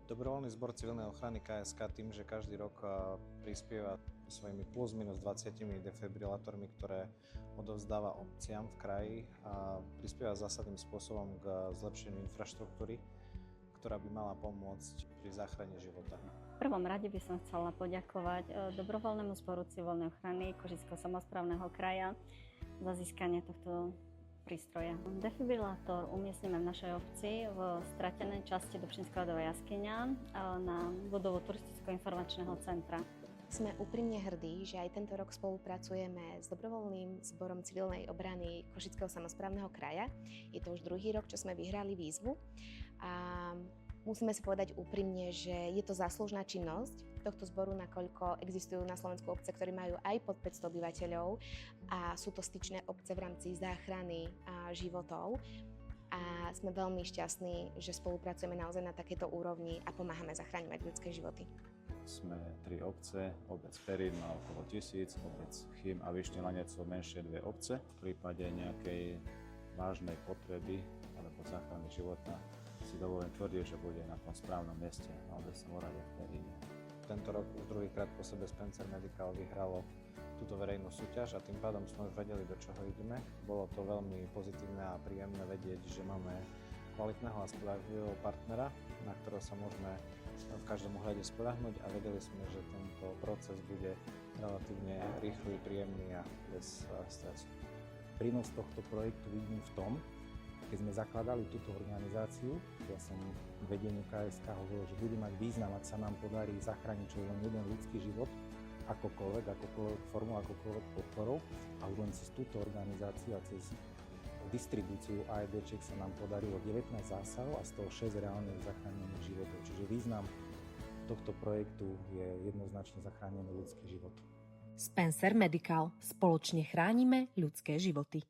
Dobrovoľný zbor civilnej ochrany KSK tým, že každý rok prispieva svojimi plus minus 20 defibrilátormi, ktoré odovzdáva obciam v kraji a prispieva zásadným spôsobom k zlepšeniu infraštruktúry, ktorá by mala pomôcť pri záchrane života. V prvom rade by som chcela poďakovať dobrovoľnému zboru civilnej ochrany Košického samosprávneho kraja za získanie tohto prístroja. Defibrilátor umiestnime v našej obci v stratenej časti Dobšinského ľadová jaskyňa na budovu Turisticko-informačného centra. Sme úprimne hrdí, že aj tento rok spolupracujeme s dobrovoľným zborom civilnej obrany Košického samosprávneho kraja. Je to už druhý rok, čo sme vyhrali výzvu a musíme si povedať úprimne, že je to záslužná činnosť tohto zboru, nakoľko existujú na Slovensku obce, ktoré majú aj pod 500 obyvateľov a sú to styčné obce v rámci záchrany životov. A sme veľmi šťastní, že spolupracujeme naozaj na takejto úrovni a pomáhame zachraňovať ľudské životy. Sme 3 obce, obec Perín má okolo 1000, obec Chým a Vyšný Lanec sú menšie 2 obce. V prípade nejakej vážnej potreby alebo záchrany života si dovolím tvrdiť, že bude na tom správnom mieste na obecnom úrade v Períne. Tento rok už druhýkrát po sebe Spencer Medical vyhralo túto verejnú súťaž a tým pádom sme už vedeli, do čoho ideme. Bolo to veľmi pozitívne a príjemné vedieť, že máme kvalitného a spoľahlivého partnera, na ktorého sa môžeme v každom ohľade spoľahnúť a vedeli sme, že tento proces bude relatívne rýchly, príjemný a bez stresu. Prínos tohto projektu vidím v tom, keď sme zakladali túto organizáciu, ja som vedeniu KSK hovoril, že bude mať význam, ak sa nám podarí zachrániť čo len jeden ľudský život, akokoľvek formou, akokoľvek podporou. A už len cez túto organizáciu a cez distribúciu AEDčiek sa nám podarilo 19 zásahov a z toho 6 reálnych zachránených životov. Čiže význam tohto projektu je jednoznačne zachránený ľudský život. Spencer Medical. Spoločne chránime ľudské životy.